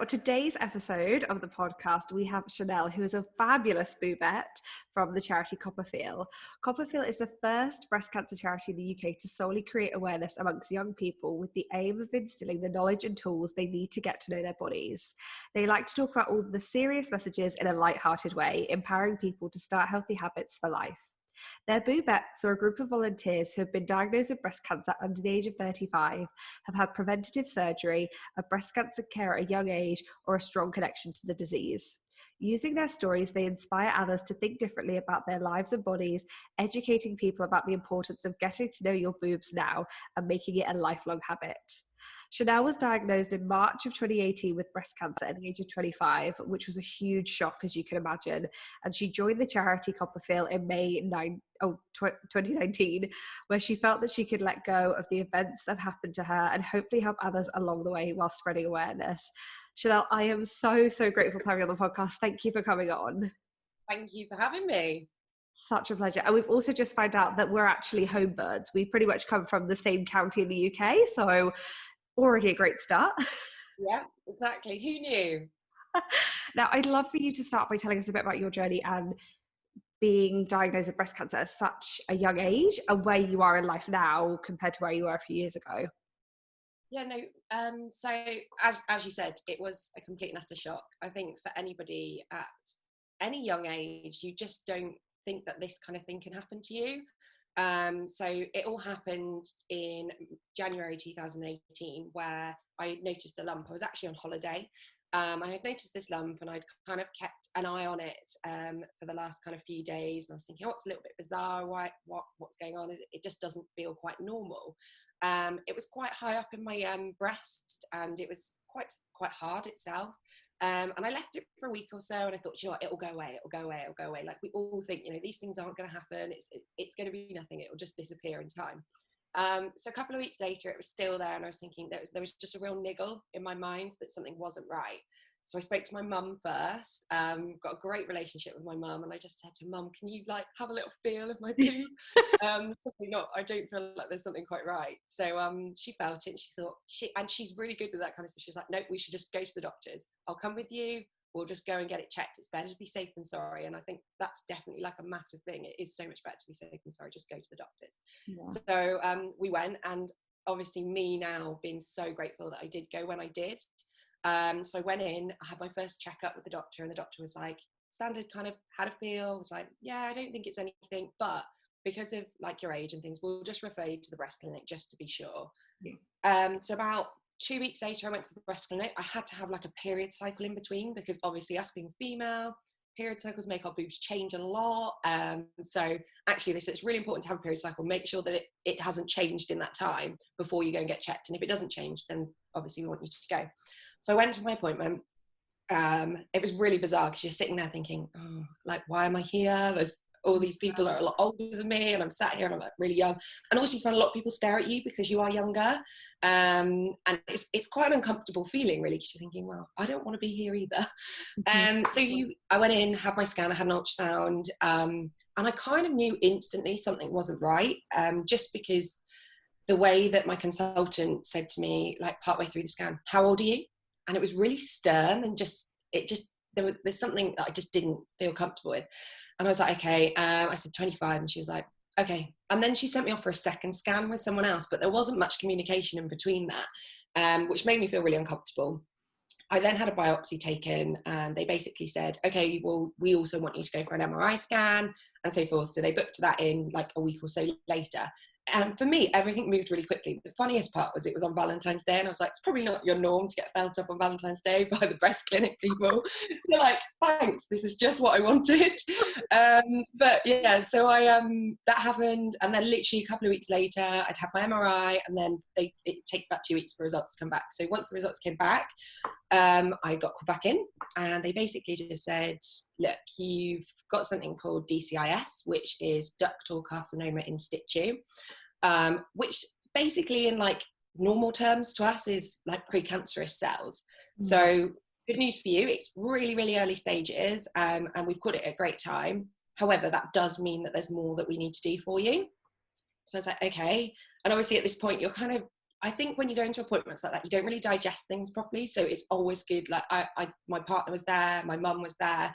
today's episode of the podcast, we have Chanelle, who is a fabulous Boobette from the charity CoppaFeel. CoppaFeel is the first breast cancer charity in the UK to solely create awareness amongst young people with the aim of instilling the knowledge and tools they need to get to know their bodies. They like to talk about all the serious messages in a light-hearted way, empowering people to start healthy habits for life. Their Boobettes are a group of volunteers who have been diagnosed with breast cancer under the age of 35, have had preventative surgery, a breast cancer care at a young age, or a strong connection to the disease. Using their stories, they inspire others to think differently about their lives and bodies, educating people about the importance of getting to know your boobs now and making it a lifelong habit. Chanelle was diagnosed in March of 2018 with breast cancer at the age of 25, which was a huge shock, as you can imagine. And she joined the charity CoppaFeel in May 2019, where she felt that she could let go of the events that happened to her and hopefully help others along the way while spreading awareness. Chanelle, I am so grateful to have you on the podcast. Thank you for coming on. Thank you for having me. Such a pleasure. And we've also just found out that we're actually home birds. We pretty much come from the same county in the UK, so already a great start. Yeah, exactly. Who knew? Now, I'd love for you to start by telling us a bit about your journey and being diagnosed with breast cancer at such a young age and where you are in life now compared to where you were a few years ago. Yeah, no. So as you said, it was a complete and utter shock. I think for anybody at any young age, you just don't think that this kind of thing can happen to you. So it all happened in January 2018, where I noticed a lump. I was actually on holiday. I had noticed this lump and I'd kind of kept an eye on it for the last kind of few days. And I was thinking, oh, it's a little bit bizarre. What's going on? It just doesn't feel quite normal. It was quite high up in my breast, and it was quite hard itself. And I left it for a week or so, and I thought, you know what, it'll go away. Like we all think, you know, these things aren't going to happen. It's going to be nothing. It'll just disappear in time. So a couple of weeks later, it was still there, and I was thinking there was just a real niggle in my mind that something wasn't right. So I spoke to my mum first. Got a great relationship with my mum, and I just said to Mum, can you like have a little feel of my boob? I don't feel like there's something quite right. So she felt it, and she thought she's really good with that kind of stuff. She's like, no, we should just go to the doctors. I'll come with you. We'll just go and get it checked. It's better to be safe than sorry. And I think that's definitely like a massive thing. It is so much better to be safe than sorry. Just go to the doctors. Yeah. So we went, and obviously me now being so grateful that I did go when I did. So I went in, I had my first checkup with the doctor, and the doctor was like, standard kind of had a feel, was like, yeah, I don't think it's anything, but because of like your age and things, we'll just refer you to the breast clinic just to be sure. Yeah. So about 2 weeks later, I went to the breast clinic. I had to have like a period cycle in between, because obviously us being female, period cycles make our boobs change a lot. So actually it's really important to have a period cycle. Make sure that it hasn't changed in that time before you go and get checked. And if it doesn't change, then obviously we want you to go. So I went to my appointment. It was really bizarre, because you're sitting there thinking, oh, like, why am I here? There's all these people are a lot older than me, and I'm sat here and I'm like really young. And also you find a lot of people stare at you because you are younger. And it's quite an uncomfortable feeling, really, because you're thinking, well, I don't want to be here either. I went in, had my scan, I had an ultrasound, and I kind of knew instantly something wasn't right, just because the way that my consultant said to me, like partway through the scan, how old are you? And it was really stern, and there's something that I just didn't feel comfortable with. And I was like, okay. I said 25, and she was like, okay. And then she sent me off for a second scan with someone else, but there wasn't much communication in between that, which made me feel really uncomfortable. I then had a biopsy taken, and they basically said, okay, well, we also want you to go for an MRI scan and so forth. So they booked that in like a week or so later. And for me, everything moved really quickly. The funniest part was it was on Valentine's Day, and I was like, it's probably not your norm to get felt up on Valentine's Day by the breast clinic people. They're like, thanks, this is just what I wanted. But yeah, so that happened, and then literally a couple of weeks later, I'd have my MRI, and then it takes about 2 weeks for results to come back. So once the results came back, I got called back in, and they basically just said, look, you've got something called DCIS, which is ductal carcinoma in situ, which basically in like normal terms to us is like precancerous cells. Mm-hmm. So good news for you, it's really, really early stages, and we've got it at a great time. However, that does mean that there's more that we need to do for you. So I was like, okay. And obviously at this point, you're kind of, I think when you go into appointments like that, you don't really digest things properly. So it's always good. Like my partner was there, my mum was there,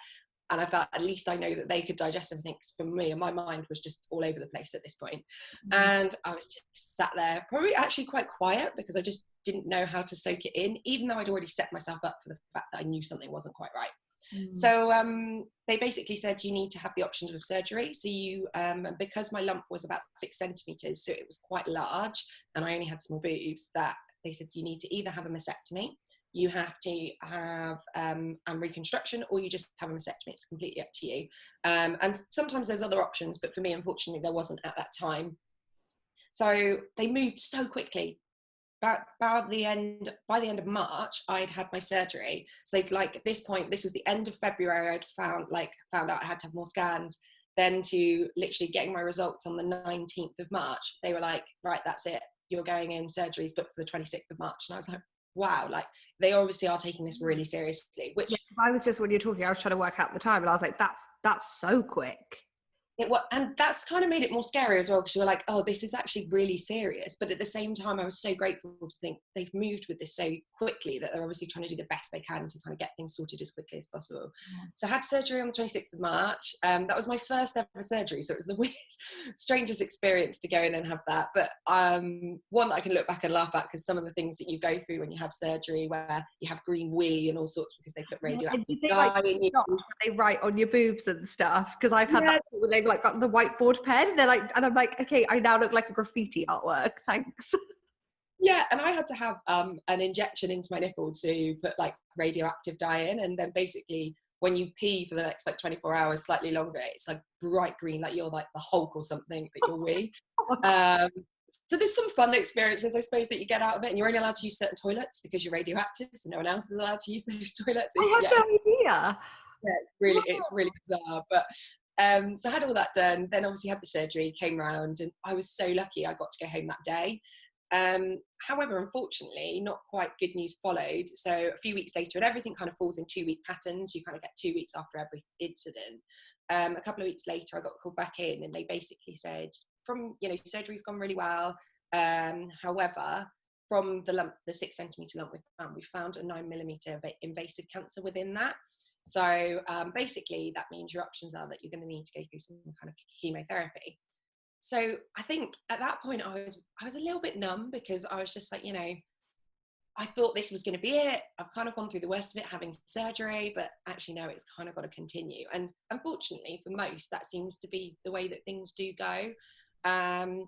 and I felt at least I know that they could digest everything. 'Cause for me, and my mind was just all over the place at this point. And I was just sat there, probably actually quite quiet, because I just didn't know how to soak it in, even though I'd already set myself up for the fact that I knew something wasn't quite right. So they basically said you need to have the option of surgery. So you, because my lump was about 6 centimeters, so it was quite large, and I only had small boobs, that they said you need to either have a mastectomy, you have to have reconstruction, or you just have a mastectomy. It's completely up to you. And sometimes there's other options, but for me, unfortunately, there wasn't at that time. So they moved so quickly. By the end of March, I'd had my surgery. So they'd, like, at this point, this was the end of February, I'd found out I had to have more scans. Then to literally getting my results on the 19th of March, they were like, right, that's it. You're going in, surgery's booked for the 26th of March. And I was like, wow, like, they obviously are taking this really seriously, which I was just, when you're talking, I was trying to work out the time, and I was like, that's so quick. and that's kind of made it more scary as well, because you're like, oh, this is actually really serious. But at the same time, I was so grateful to think they've moved with this so quickly, that they're obviously trying to do the best they can to kind of get things sorted as quickly as possible. So I had surgery on the 26th of March. That was my first ever surgery, so it was the weird, strangest experience to go in and have that. But one that I can look back and laugh at, because some of the things that you go through when you have surgery, where you have green wee and all sorts, because they put radioactive dye in you. They write on your boobs and stuff, because I've had that when they've like got the whiteboard pen, and they're like, and I'm like, okay, I now look like a graffiti artwork, thanks. Yeah, and I had to have an injection into my nipple to put like radioactive dye in, and then basically when you pee for the next like 24 hours, slightly longer, it's like bright green, like you're like the Hulk or something, that you're wee. So there's some fun experiences, I suppose, that you get out of it, and you're only allowed to use certain toilets because you're radioactive, so no one else is allowed to use those toilets. I had no idea. Yeah, it's really bizarre. But so I had all that done, then obviously had the surgery, came round, and I was so lucky I got to go home that day. However, unfortunately, not quite good news followed. So a few weeks later, and everything kind of falls in 2-week patterns, you kind of get 2 weeks after every incident. A couple of weeks later, I got called back in, and they basically said, surgery's gone really well. However, from the lump, the 6 centimeter lump we found a 9mm invasive cancer within that. So basically, that means your options are that you're going to need to go through some kind of chemotherapy. So I think at that point I was a little bit numb, because I was just like, I thought this was going to be it. I've kind of gone through the worst of it, having surgery, but actually no, it's kind of got to continue. And unfortunately for most, that seems to be the way that things do go.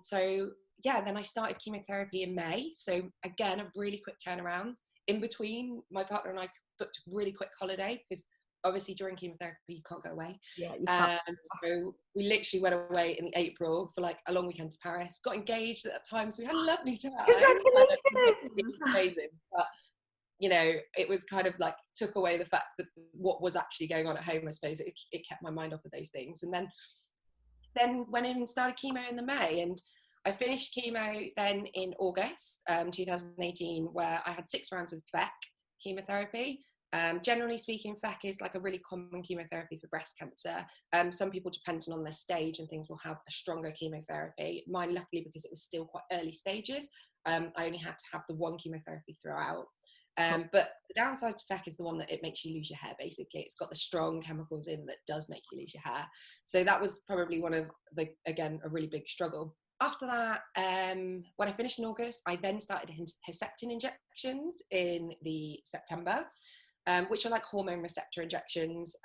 So yeah, then I started chemotherapy in May. So again, a really quick turnaround. In between, my partner and I booked a really quick holiday, because obviously during chemotherapy you can't go away. Yeah, you can't. So we literally went away in April for like a long weekend to Paris, got engaged at that time, so we had a lovely time. Congratulations. It was amazing. But it was kind of like took away the fact that what was actually going on at home. I suppose it kept my mind off of those things. And then went in and started chemo in the May, and I finished chemo then in August 2018, where I had 6 rounds of FEC chemotherapy. Generally speaking, FEC is like a really common chemotherapy for breast cancer. Some people, depending on their stage and things, will have a stronger chemotherapy. Mine, luckily, because it was still quite early stages, I only had to have the one chemotherapy throughout. But the downside to FEC is the one that it makes you lose your hair, basically. It's got the strong chemicals in that does make you lose your hair. So that was probably one of a really big struggle. After that, when I finished in August, I then started Herceptin injections in the September. Which are like hormone receptor injections,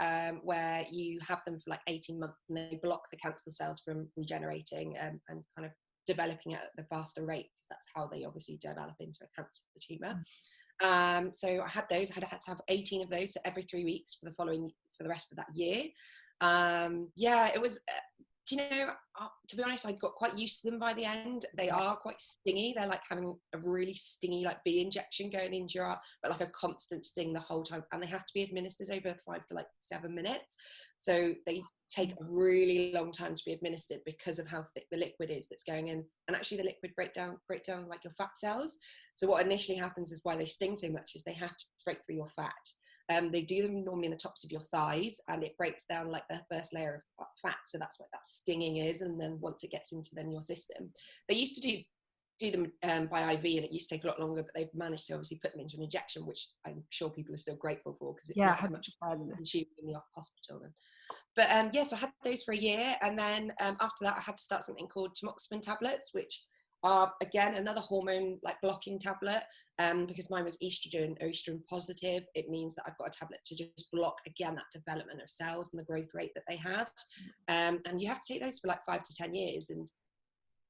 where you have them for like 18 months, and they block the cancer cells from regenerating and kind of developing at a faster rate, because that's how they obviously develop into a cancer tumour. So I had those. I had to have 18 of those, so every 3 weeks for the rest of that year. It was. To be honest, I got quite used to them by the end. They are quite stingy. They're like having a really stingy like bee injection going into your arm, but like a constant sting the whole time. And they have to be administered over 5 to 7 minutes. So they take a really long time to be administered, because of how thick the liquid is that's going in. And actually the liquid break down like your fat cells. So what initially happens is, why they sting so much, is they have to break through your fat. They do them normally in the tops of your thighs, and it breaks down like the first layer of fat. So that's what that stinging is. And then once it gets into then your system, they used to do do them by IV, and it used to take a lot longer, but they've managed to obviously put them into an injection, which I'm sure people are still grateful for, because it's Yeah, not as much consuming in the hospital then. But yeah, so I had those for a year, and then after that I had to start something called tamoxifen tablets, which are again another hormone like blocking tablet. Because mine was estrogen positive, it means that I've got a tablet to just block again that development of cells and the growth rate that they had. And you have to take those for like 5 to 10 years, and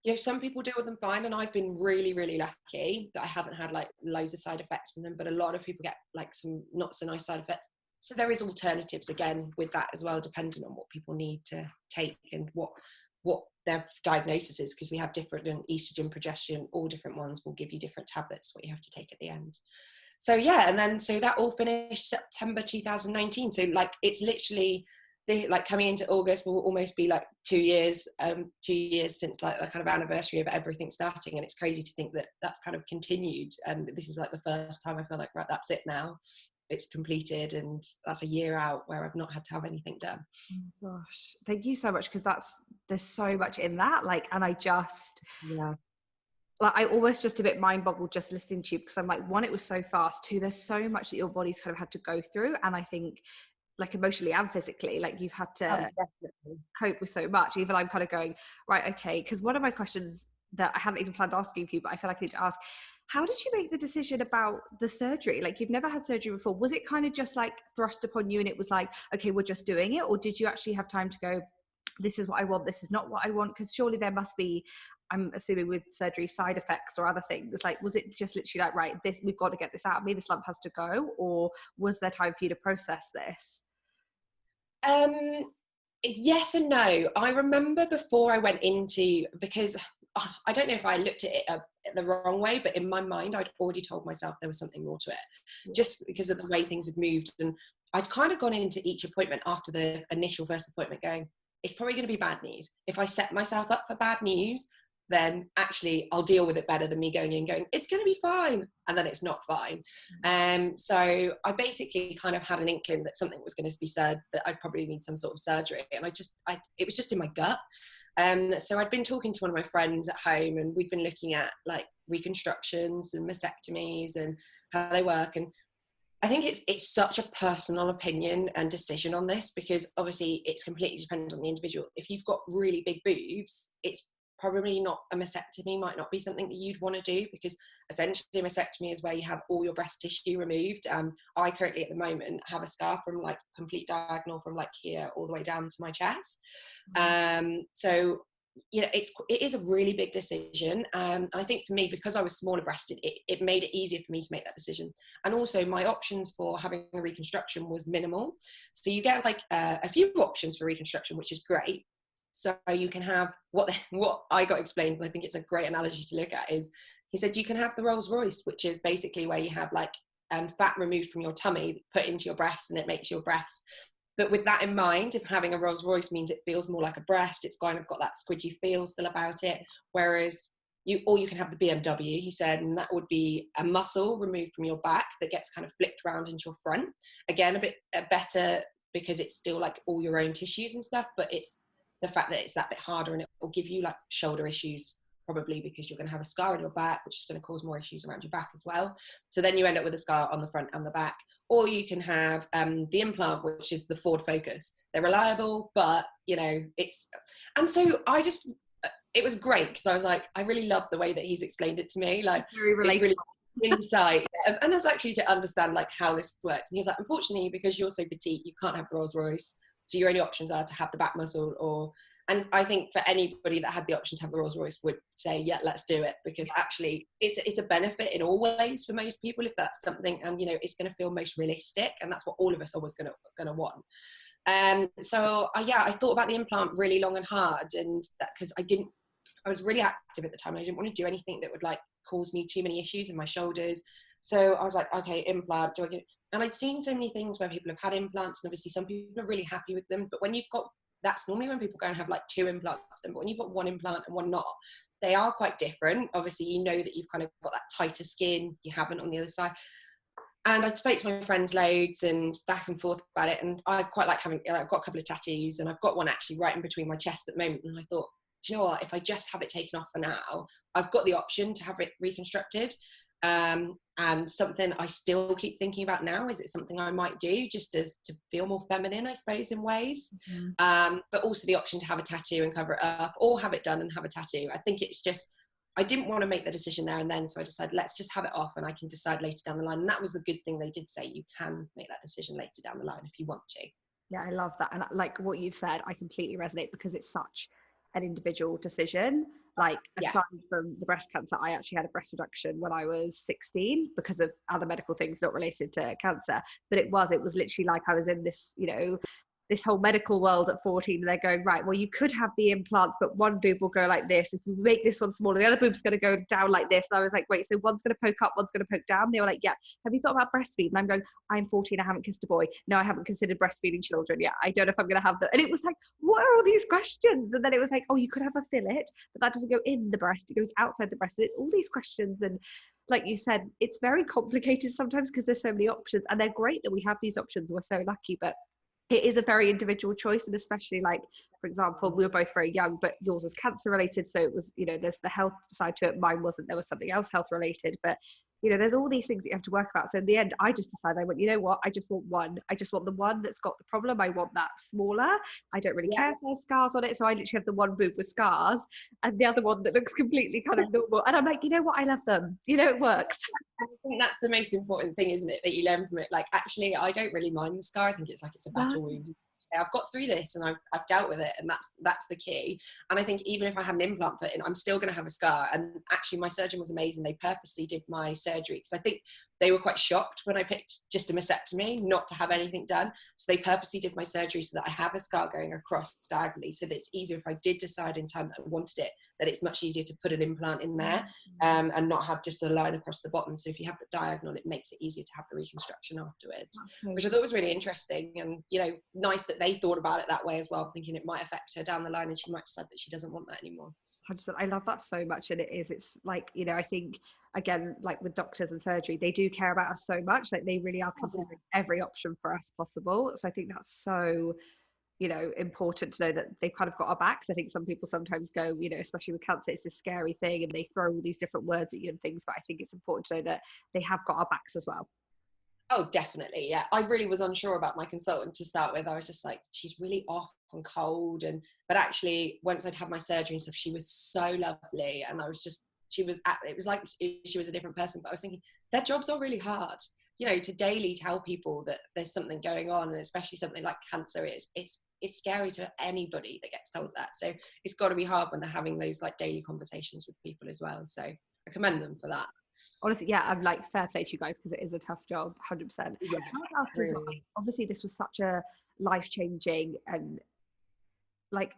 you know, some people deal with them fine, and I've been really, really lucky that I haven't had like loads of side effects from them, but a lot of people get like some not so nice side effects. So there is alternatives again with that as well, depending on what people need to take and what their diagnosis is, because we have different estrogen, progesterone, all different ones will give you different tablets what you have to take at the end. So yeah, and then so that all finished September 2019. So like it's literally like coming into August will almost be like 2 years since like the kind of anniversary of everything starting, and it's crazy to think that that's kind of continued, and this is like the first time I feel like, right, that's it now, it's completed, and that's a year out where I've not had to have anything done. Oh gosh, thank you so much, because there's so much in that, like, and I just like, I almost just a bit mind boggled just listening to you, because I'm like, one, it was so fast, two, there's so much that your body's kind of had to go through, and I think like emotionally and physically, like you've had to cope with so much. Even I'm kind of going, right, okay, because one of my questions that I hadn't even planned asking for you, but I feel like I need to ask, how did you make the decision about the surgery? Like, you've never had surgery before. Was it kind of just like thrust upon you and it was like, okay, we're just doing it? Or did you actually have time to go, this is what I want, this is not what I want? Because surely there must be, I'm assuming with surgery, side effects or other things. Like, was it just literally like, right, this, we've got to get this out of me, this lump has to go? Or was there time for you to process this? Yes and no. I remember before I went into, because I don't know if I looked at it the wrong way, but in my mind I'd already told myself there was something more to it, just because of the way things had moved. And I'd kind of gone into each appointment after the initial first appointment going, it's probably going to be bad news. If I set myself up for bad news, then actually I'll deal with it better than me going in going, it's going to be fine, and then it's not fine. So I basically kind of had an inkling that something was going to be said, that I'd probably need some sort of surgery, and it was just in my gut. So I'd been talking to one of my friends at home, and we'd been looking at like reconstructions and mastectomies and how they work. And I think it's such a personal opinion and decision on this, because obviously it's completely dependent on the individual. If you've got really big boobs, it's probably not, a mastectomy might not be something that you'd want to do, because essentially a mastectomy is where you have all your breast tissue removed. I currently at the moment have a scar from like complete diagonal from like here all the way down to my chest. So you know, it is a really big decision, and I think for me, because I was smaller breasted, it made it easier for me to make that decision. And also my options for having a reconstruction was minimal, so you get like a few options for reconstruction, which is great. So you can have what I got explained, and I think it's a great analogy to look at, is he said you can have the Rolls Royce, which is basically where you have like fat removed from your tummy put into your breast, and it makes your breasts. But with that in mind, if having a Rolls Royce means it feels more like a breast, it's kind of got that squidgy feel still about it. Whereas you can have the BMW, he said, and that would be a muscle removed from your back that gets kind of flipped around into your front. Again, a bit better, because it's still like all your own tissues and stuff, but it's the fact that it's that bit harder, and it will give you like shoulder issues, probably because you're going to have a scar on your back, which is going to cause more issues around your back as well. So then you end up with a scar on the front and the back. Or you can have the implant, which is the Ford Focus. They're reliable, but you know, and so it was great, because I was like, I really love the way that he's explained it to me. Like, it's really insight, and that's actually to understand like how this works. And he was like, unfortunately, because you're so petite, you can't have the Rolls Royce. So your only options are to have the back muscle, and I think for anybody that had the option to have the Rolls Royce would say, yeah, let's do it, because actually it's a benefit in all ways for most people, if that's something, and you know, it's going to feel most realistic, and that's what all of us are always going to want. So I thought about the implant really long and hard, and that because I was really active at the time, and I didn't want to do anything that would like cause me too many issues in my shoulders. So I was like, okay, implant, do I get? And I'd seen so many things where people have had implants, and obviously some people are really happy with them, but when you've got, that's normally when people go and have like 2 implants done, but when you've got 1 implant and 1 not, they are quite different. Obviously, you know that you've kind of got that tighter skin, you haven't on the other side. And I spoke to my friends loads and back and forth about it, and I quite like having, I've got a couple of tattoos, and I've got one actually right in between my chest at the moment, and I thought, do you know what, if I just have it taken off for now, I've got the option to have it reconstructed. And something I still keep thinking about now, is it something I might do just as to feel more feminine, I suppose, in ways. But also the option to have a tattoo and cover it up, or have it done and have a tattoo. I think it's just, I didn't want to make the decision there and then, so I decided let's just have it off and I can decide later down the line. And that was the good thing, they did say you can make that decision later down the line if you want to. Yeah, I love that. And like what you've said, I completely resonate, because it's such an individual decision. Like, aside from the breast cancer, I actually had a breast reduction when I was 16 because of other medical things not related to cancer. But it was literally like I was in this, you know, this whole medical world at 14, and they're going, right, well, you could have the implants, but one boob will go like this. If you make this one smaller, the other boob's going to go down like this. And I was like, wait, so one's going to poke up, one's going to poke down? They were like, yeah. Have you thought about breastfeeding? And I'm going, I'm 14, I haven't kissed a boy. No, I haven't considered breastfeeding children yet. I don't know if I'm going to have them. And it was like, what are all these questions? And then it was like, oh, you could have a fillet, but that doesn't go in the breast, it goes outside the breast. And it's all these questions. And like you said, it's very complicated sometimes because there's so many options, and they're great that we have these options. We're so lucky, but it is a very individual choice. And especially, like, for example, we were both very young, but yours was cancer related, so it was, you know, there's the health side to it. Mine wasn't. There was something else health related, but you know, there's all these things that you have to work about. So in the end, I just decided, I went, you know what, I just want one. I just want the one that's got the problem. I want that smaller. I don't really care if there's scars on it. So I literally have the one boob with scars and the other one that looks completely kind of normal. And I'm like, you know what, I love them. You know, it works. I think that's the most important thing, isn't it, that you learn from it? Like, actually, I don't really mind the scar. I think it's like it's a battle wound. I've got through this and I've dealt with it, and that's the key. And I think even if I had an implant put in, I'm still going to have a scar. And actually, my surgeon was amazing. They purposely did my surgery because I think they were quite shocked when I picked just a mastectomy, not to have anything done. So they purposely did my surgery so that I have a scar going across diagonally, so that it's easier if I did decide in time that I wanted it, that it's much easier to put an implant in there, and not have just a line across the bottom. So if you have the diagonal, it makes it easier to have the reconstruction afterwards, which I thought was really interesting. And, you know, nice that they thought about it that way as well, thinking it might affect her down the line and she might decide that she doesn't want that anymore. 100%. I love that so much. And it's like, you know, I think, again, like with doctors and surgery, they do care about us so much. Like, they really are considering every option for us possible. So I think that's so, you know, important to know that they've kind of got our backs. I think some people sometimes go, you know, especially with cancer, it's this scary thing and they throw all these different words at you and things, but I think it's important to know that they have got our backs as well. Oh, definitely. Yeah. I really was unsure about my consultant to start with. I was just like, she's really off and cold. But actually, once I'd had my surgery and stuff, she was so lovely. And I was just, it was like she was a different person. But I was thinking, their jobs are really hard, you know, to daily tell people that there's something going on. And especially something like cancer it's scary to anybody that gets told that. So it's got to be hard when they're having those like daily conversations with people as well. So I commend them for that. Honestly, yeah, I'm like, fair play to you guys, because it is a tough job, 100%. Yeah, I want to ask you as well, obviously this was such a life-changing and like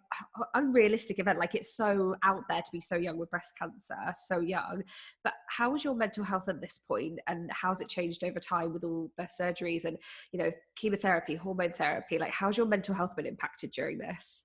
unrealistic event. Like, it's so out there to be so young with breast cancer, so young. But how was your mental health at this point, and how's it changed over time with all the surgeries and, you know, chemotherapy, hormone therapy? Like, how's your mental health been impacted during this?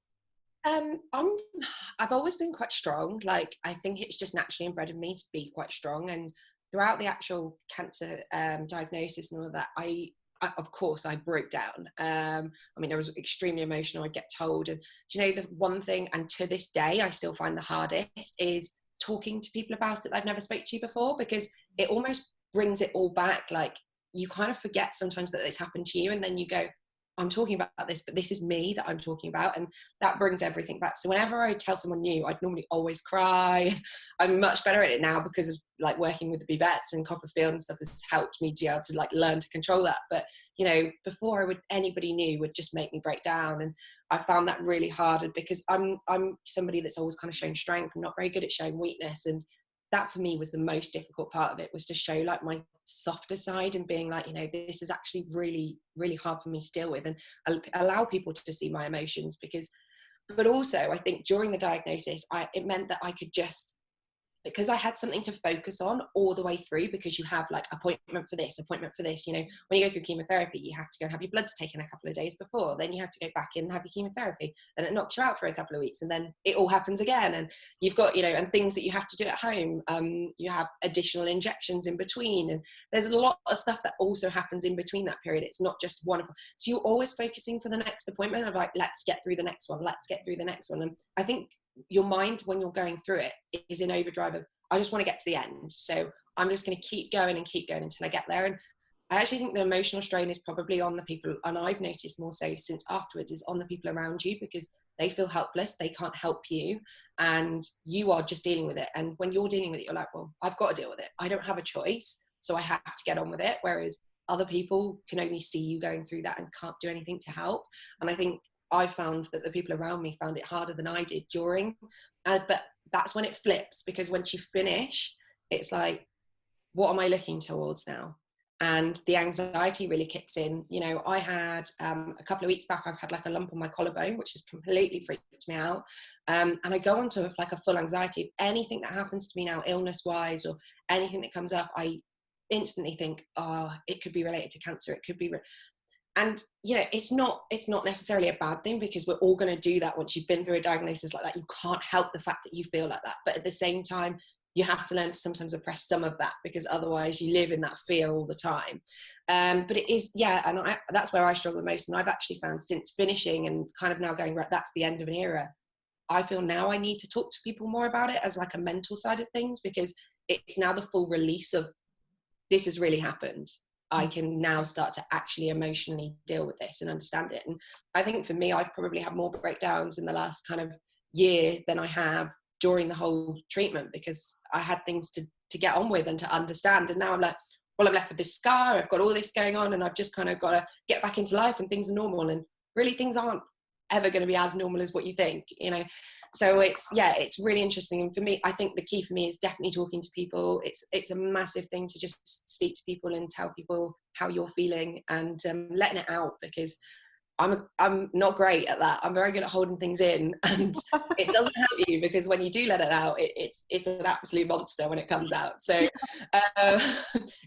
I've always been quite strong. Like, I think it's just naturally inbred in me to be quite strong. And throughout the actual cancer diagnosis and all of that, I of course I broke down. I mean, I was extremely emotional. I'd get told, and do you know, the one thing, and to this day I still find the hardest, is talking to people about it that I've never spoke to before, because it almost brings it all back. Like, you kind of forget sometimes that it's happened to you, and then you go, I'm talking about this, but this is me that I'm talking about. And that brings everything back. So whenever I tell someone new, I'd normally always cry. I'm much better at it now because of like working with the Boobettes and CoppaFeel and stuff has helped me to be able to like learn to control that. But, you know, before anybody new would just make me break down. And I found that really hard, because I'm somebody that's always kind of shown strength. I'm not very good at showing weakness. And that for me was the most difficult part of it, was to show like my softer side and being like, you know, this is actually really, really hard for me to deal with, and allow people to see my emotions. But also I think during the diagnosis, it meant that I could just, because I had something to focus on all the way through, because you have like appointment for this, you know, when you go through chemotherapy, you have to go and have your bloods taken a couple of days before, then you have to go back in and have your chemotherapy, then it knocks you out for a couple of weeks, and then it all happens again. And you've got, you know, and things that you have to do at home, you have additional injections in between, and there's a lot of stuff that also happens in between that period. It's not just one, so you're always focusing for the next appointment of like, let's get through the next one. And I think your mind, when you're going through it, is in overdrive of, I just want to get to the end. So I'm just going to keep going until I get there. And I actually think the emotional strain is probably on the people, and I've noticed more so since afterwards, is on the people around you, because they feel helpless, they can't help you, and you are just dealing with it. And when you're dealing with it, you're like, well, I've got to deal with it. I don't have a choice, so I have to get on with it. Whereas other people can only see you going through that and can't do anything to help. And I think I found that the people around me found it harder than I did during. But that's when it flips, because once you finish, it's like, what am I looking towards now? And the anxiety really kicks in. You know, I had a couple of weeks back, I've had like a lump on my collarbone, which has completely freaked me out. And I go on to like a full anxiety. Anything that happens to me now, illness wise, or anything that comes up, I instantly think, oh, it could be related to cancer. It could be. And, you know, it's not necessarily a bad thing, because we're all going to do that once you've been through a diagnosis like that. You can't help the fact that you feel like that. But at the same time, you have to learn to sometimes suppress some of that, because otherwise you live in that fear all the time. But it is, yeah, and that's where I struggle the most. And I've actually found, since finishing and kind of now going, right, that's the end of an era, I feel now I need to talk to people more about it as like a mental side of things, because it's now the full release of, this has really happened. I can now start to actually emotionally deal with this and understand it. And I think for me, I've probably had more breakdowns in the last kind of year than I have during the whole treatment, because I had things to get on with and to understand. And now I'm like, well, I'm left with this scar, I've got all this going on, and I've just kind of got to get back into life, and things are normal. And really, things aren't ever going to be as normal as what you think, you know. So it's really interesting. And for me, I think the key for me is definitely talking to people. It's a massive thing to just speak to people and tell people how you're feeling, and letting it out, because I'm not great at that. I'm very good at holding things in, and it doesn't help you, because when you do let it out, it's an absolute monster when it comes out. So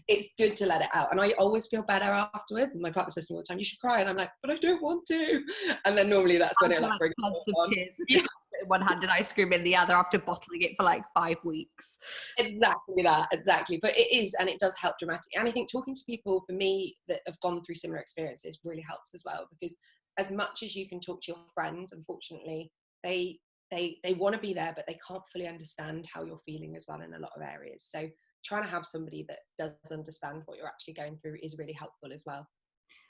it's good to let it out. And I always feel better afterwards. And my partner says to me all the time, you should cry. And I'm like, but I don't want to. And then normally that's when it like brings floods of tears. In one hand and ice cream in the other, after bottling it for like 5 weeks. Exactly. But it is, and it does help dramatically. And I think talking to people, for me, that have gone through similar experiences really helps as well, because as much as you can talk to your friends, unfortunately, they want to be there, but they can't fully understand how you're feeling as well in a lot of areas. So trying to have somebody that does understand what you're actually going through is really helpful as well.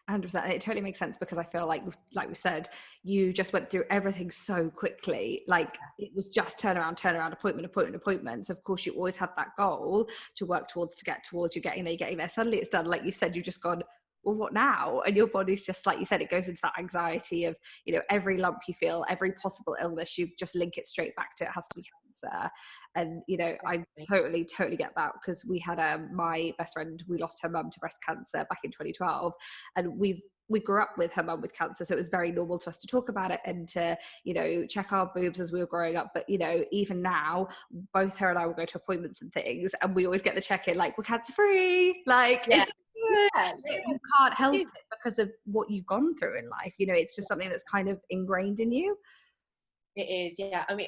100%. It totally makes sense, because I feel like we said, you just went through everything so quickly. Like, it was just turn around, appointment. So of course you always had that goal to work towards, to get towards, you're getting there. Suddenly it's done. Like you said, you've just gone, well, what now? And your body's just, like you said, it goes into that anxiety of, you know, every lump you feel, every possible illness, you just link it straight back to, it has to be cancer. And, you know, I totally get that, because we had my best friend, we lost her mum to breast cancer back in 2012, and we grew up with her mum with cancer, so it was very normal to us to talk about it and to, you know, check our boobs as we were growing up. But, you know, even now, both her and I will go to appointments and things, and we always get the check-in, like, we're cancer free, like, it's good. You can't help it because of what you've gone through in life. You know, it's just something that's kind of ingrained in you. It is, yeah. I mean,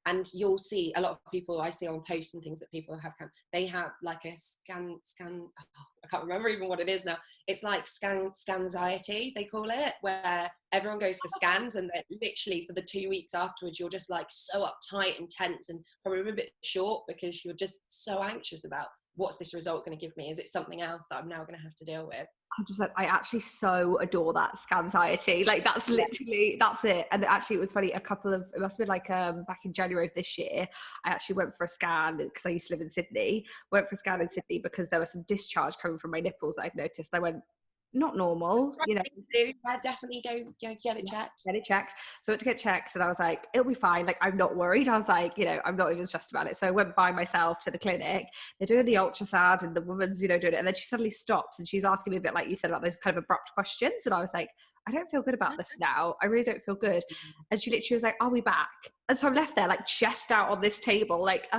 and you'll see a lot of people I see on posts and things that people have, they have like a scan, I can't remember even what it is now. It's like scanxiety, they call it, where everyone goes for scans, and that literally for the 2 weeks afterwards, you're just like so uptight and tense, and probably a bit short, because you're just so anxious about, what's this result going to give me? Is it something else that I'm now going to have to deal with? 100%. I actually so adore that scanxiety. Like, that's literally, that's it. And actually, it was funny, it must have been like back in January of this year, I actually went for a scan, because I used to live in Sydney, went for a scan in Sydney because there was some discharge coming from my nipples that I'd noticed. I went, not normal, you know. I definitely don't get it checked. Get it checked. So I went to get checked, and I was like, it'll be fine. Like, I'm not worried. I was like, you know, I'm not even stressed about it. So I went by myself to the clinic. They're doing the ultrasound, and the woman's, you know, doing it. And then she suddenly stops, and she's asking me a bit, like you said, about those kind of abrupt questions. And I was like, I don't feel good about this now. I really don't feel good. And she literally was like, I'll be back. And so I'm left there, like, chest out on this table, like,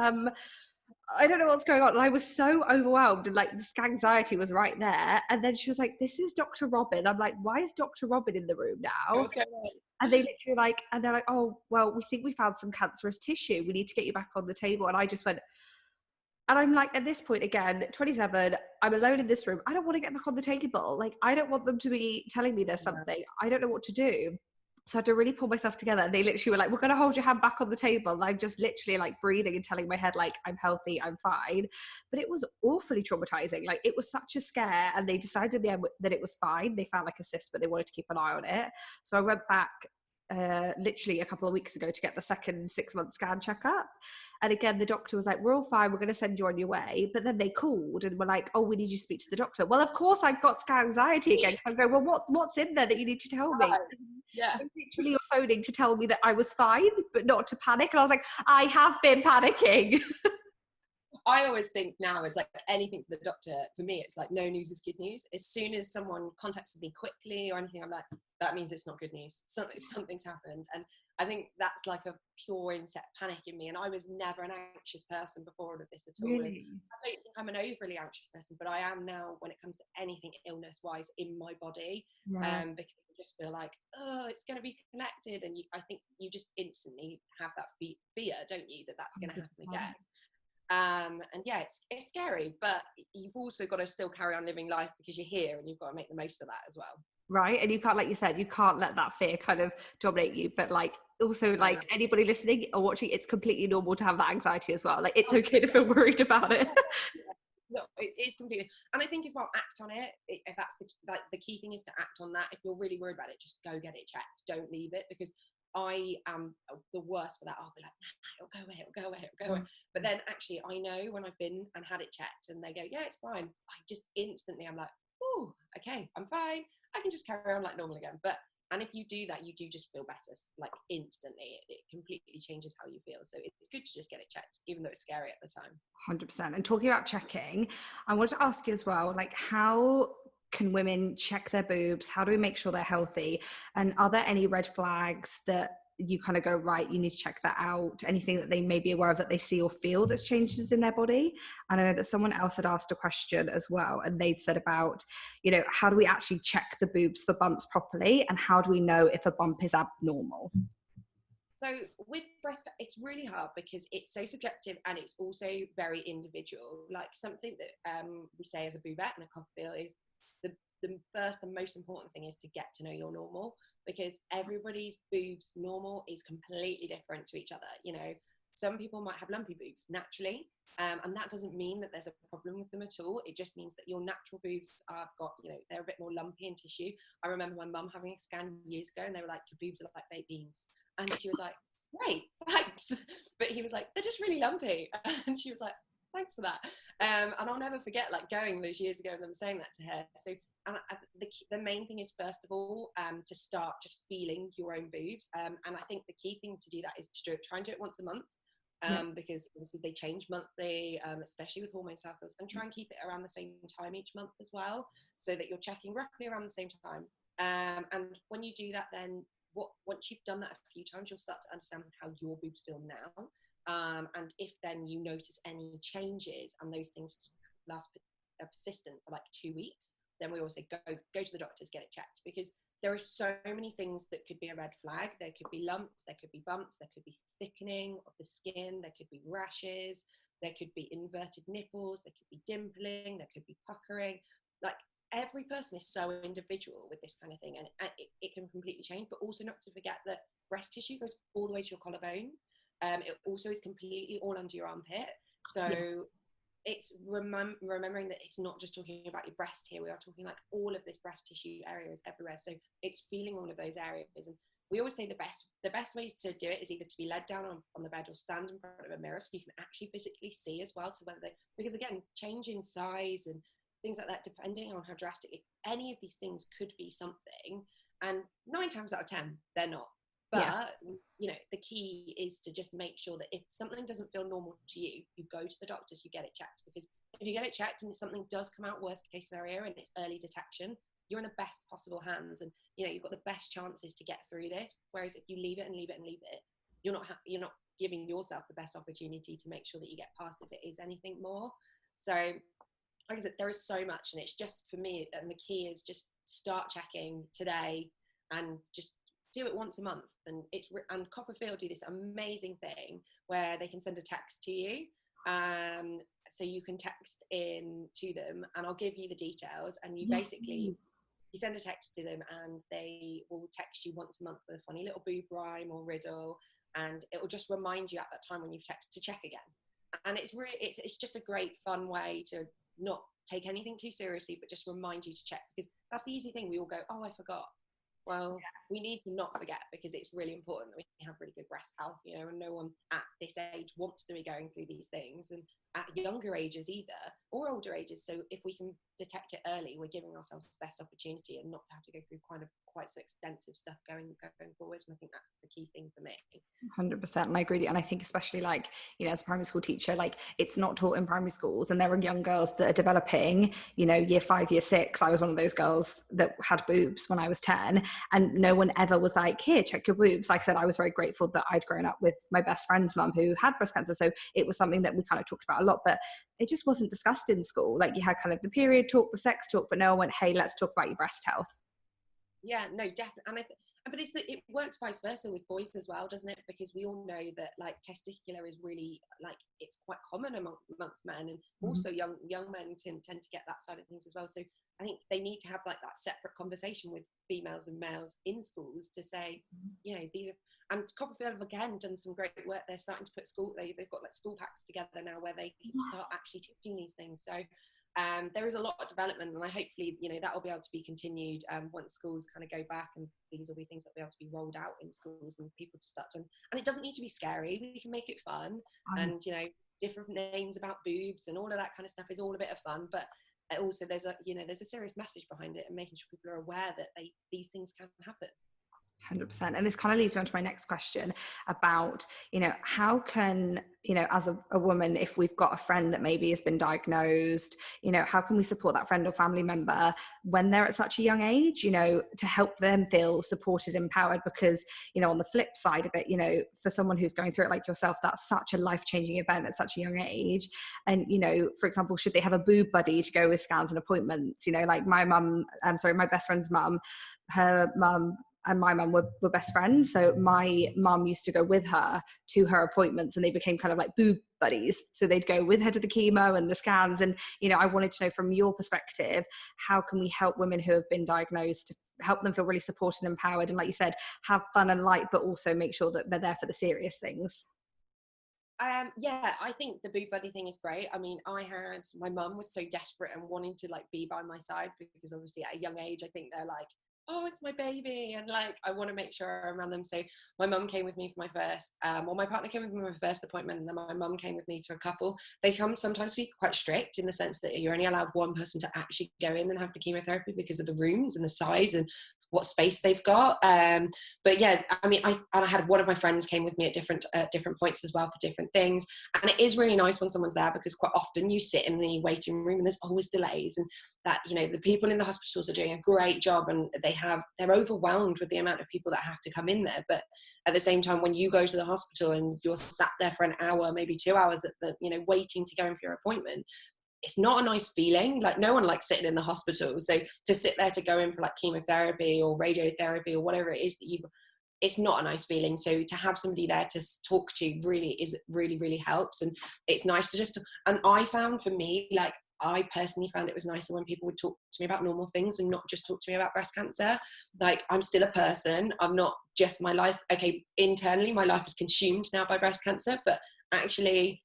I don't know what's going on. And I was so overwhelmed, and like, this anxiety was right there. And then she was like, this is Dr. Robin. I'm like, why is Dr. Robin in the room now? And they literally like, and they're like, oh, well, we think we found some cancerous tissue. We need to get you back on the table. And I just went, and I'm like, at this point, again, 27, I'm alone in this room. I don't want to get back on the table. Like, I don't want them to be telling me there's something. I don't know what to do. So I had to really pull myself together. And they literally were like, we're going to hold your hand back on the table. And I'm just literally like breathing and telling my head, like, I'm healthy, I'm fine. But it was awfully traumatizing. Like, it was such a scare. And they decided in the end that it was fine. They found like a cyst, but they wanted to keep an eye on it. So I went back literally a couple of weeks ago to get the second 6-month scan checkup. And again, the doctor was like, we're all fine, we're going to send you on your way. But then they called and were like, oh, we need you to speak to the doctor. Well, of course I've got scan anxiety again. So I'm going, well, what's in there that you need to tell me? Yeah. And literally you're phoning to tell me that I was fine, but not to panic. And I was like, I have been panicking. I always think now is like anything for the doctor, for me, it's like no news is good news. As soon as someone contacts me quickly or anything, I'm like, that means it's not good news. Something's happened. And I think that's like a pure inset panic in me. And I was never an anxious person before all of this at all. Really? I don't think I'm an overly anxious person, but I am now when it comes to anything illness wise in my body. Yeah. Because you just feel like, oh, it's going to be connected. And I think you just instantly have that fear, don't you, that that's going to happen again. And yeah, it's scary, but you've also got to still carry on living life because you're here and you've got to make the most of that as well. Right. And you can't, like you said, you can't let that fear kind of dominate you. But like also like anybody listening or watching, it's completely normal to have that anxiety as well. Like it's okay to feel worried about it. No, it is completely. And I think as well, act on it. If that's the key thing is to act on that. If you're really worried about it, just go get it checked. Don't leave it, because I am the worst for that. I'll be like, nah, it'll go away. But then actually, I know when I've been and had it checked and they go, yeah, it's fine. I just instantly, I'm like, oh, okay, I'm fine. I can just carry on like normal again. And if you do that, you do just feel better, like instantly. It completely changes how you feel. So it's good to just get it checked, even though it's scary at the time. 100%. And talking about checking, I wanted to ask you as well, like how can women check their boobs? How do we make sure they're healthy? And are there any red flags that you kind of go, right, you need to check that out? Anything that they may be aware of that they see or feel that's changes in their body? And I know that someone else had asked a question as well, and they'd said about, how do we actually check the boobs for bumps properly? And how do we know if a bump is abnormal? So with breast, it's really hard because it's so subjective and it's also very individual. Like something that we say as a Boobette and a CoppaFeel is the first and most important thing is to get to know your normal, because everybody's boobs normal is completely different to each other. Some people might have lumpy boobs naturally, and that doesn't mean that there's a problem with them at all. It just means that your natural boobs are they're a bit more lumpy in tissue. I remember my mum having a scan years ago and they were like, your boobs are like baked beans. And she was like, great, thanks. But he was like, they're just really lumpy. And she was like, thanks for that. And I'll never forget like going those years ago and them saying that to her. So the main thing is, first of all, to start just feeling your own boobs. And I think the key thing to do that is to try and do it once a month. Because obviously they change monthly, especially with hormone cycles, and try and keep it around the same time each month as well, so that you're checking roughly around the same time. And when you do that, then once you've done that a few times, you'll start to understand how your boobs feel now. And if then you notice any changes and those things are persistent for like 2 weeks, then we always say go to the doctors, get it checked, because there are so many things that could be a red flag. There could be lumps, there could be bumps, there could be thickening of the skin, there could be rashes, there could be inverted nipples, there could be dimpling, there could be puckering. Like every person is so individual with this kind of thing, and it can completely change. But also not to forget that breast tissue goes all the way to your collarbone. It also is completely all under your armpit. So it's remembering that it's not just talking about your breast here. We are talking like all of this breast tissue area is everywhere. So it's feeling all of those areas. And we always say the best ways to do it is either to be led down on the bed or stand in front of a mirror so you can actually physically see as well, to whether because again, change in size and things like that, depending on how drastic any of these things could be something. And 9 times out of 10, they're not. But, the key is to just make sure that if something doesn't feel normal to you, you go to the doctors, you get it checked. Because if you get it checked and something does come out worst case scenario and it's early detection, you're in the best possible hands, and, you've got the best chances to get through this. Whereas if you leave it, you're not giving yourself the best opportunity to make sure that you get past if it is anything more. So, like I said, there is so much, and it's just for me, and the key is just start checking today and just do it once a month. And CoppaFeel do this amazing thing where they can send a text to you, so you can text in to them, and I'll give you the details, and you basically you send a text to them and they will text you once a month with a funny little boob rhyme or riddle, and it will just remind you at that time when you've texted to check again. And it's really, it's just a great fun way to not take anything too seriously, but just remind you to check, because that's the easy thing. We all go, oh, I forgot. Well, we need to not forget, because it's really important that we have really good breast health, you know, and no one at this age wants to be going through these things, and at younger ages either, or older ages. So if we can detect it early, we're giving ourselves the best opportunity, and not to have to go through quite so extensive stuff going forward. And I think that's the key thing for me. 100%. And I agree with you. And I think especially, like, you know, as a primary school teacher, like, it's not taught in primary schools, and there are young girls that are developing, you know, year 5, year 6. I was one of those girls that had boobs when I was 10, and no one ever was like, here, check your boobs. Like I said, I was very grateful that I'd grown up with my best friend's mum who had breast cancer. So it was something that we kind of talked about a lot, but it just wasn't discussed in school. Like, you had kind of the period talk, the sex talk, but no one went, hey, let's talk about your breast health. Yeah, no, definitely. And but it works vice versa with boys as well, doesn't it? Because we all know that, like, testicular is really, like, it's quite common amongst men, and also young men tend to get that side of things as well. So I think they need to have, like, that separate conversation with females and males in schools to say, you know, these are, and CoppaFeel have again done some great work. They're starting to put they've got, like, school packs together now where they start actually teaching these things. So there is a lot of development, and I hopefully, you know, that will be able to be continued once schools kind of go back, and these will be things that will be able to be rolled out in schools, and people to start to, and it doesn't need to be scary. We can make it fun, and, you know, different names about boobs and all of that kind of stuff is all a bit of fun, but also there's a serious message behind it, and making sure people are aware that these things can happen. 100%. And this kind of leads me on to my next question about, you know, how can, you know, as a woman, if we've got a friend that maybe has been diagnosed, you know, how can we support that friend or family member when they're at such a young age, you know, to help them feel supported, empowered? Because, you know, on the flip side of it, you know, for someone who's going through it like yourself, that's such a life-changing event at such a young age. And, you know, for example, should they have a boob buddy to go with scans and appointments? You know, like my best friend's mum, her mum and my mum were best friends. So my mum used to go with her to her appointments, and they became kind of like boob buddies. So they'd go with her to the chemo and the scans. And, you know, I wanted to know from your perspective, how can we help women who have been diagnosed to help them feel really supported and empowered? And, like you said, have fun and light, but also make sure that they're there for the serious things. Yeah, I think the boob buddy thing is great. I mean, my mum was so desperate and wanting to, like, be by my side, because obviously at a young age, I think they're like, oh, it's my baby, and, like, I want to make sure I'm around them. So my mum came with me for my first, my partner came with me for my first appointment, and then my mum came with me to a couple. They come sometimes be quite strict in the sense that you're only allowed one person to actually go in and have the chemotherapy because of the rooms and the size and what space they've got. But yeah, I mean, I had one of my friends came with me at different points as well for different things. And it is really nice when someone's there, because quite often you sit in the waiting room and there's always delays, and that, you know, the people in the hospitals are doing a great job, and they're overwhelmed with the amount of people that have to come in there. But at the same time, when you go to the hospital and you're sat there for an hour, maybe 2 hours you know, waiting to go in for your appointment, it's not a nice feeling. Like, no one likes sitting in the hospital. So to sit there to go in for, like, chemotherapy or radiotherapy or whatever it is that it's not a nice feeling. So to have somebody there to talk to really helps. And it's nice to and I found, for me, like, I personally found it was nicer when people would talk to me about normal things and not just talk to me about breast cancer. Like, I'm still a person. I'm not just my life. Okay, internally, my life is consumed now by breast cancer, but actually,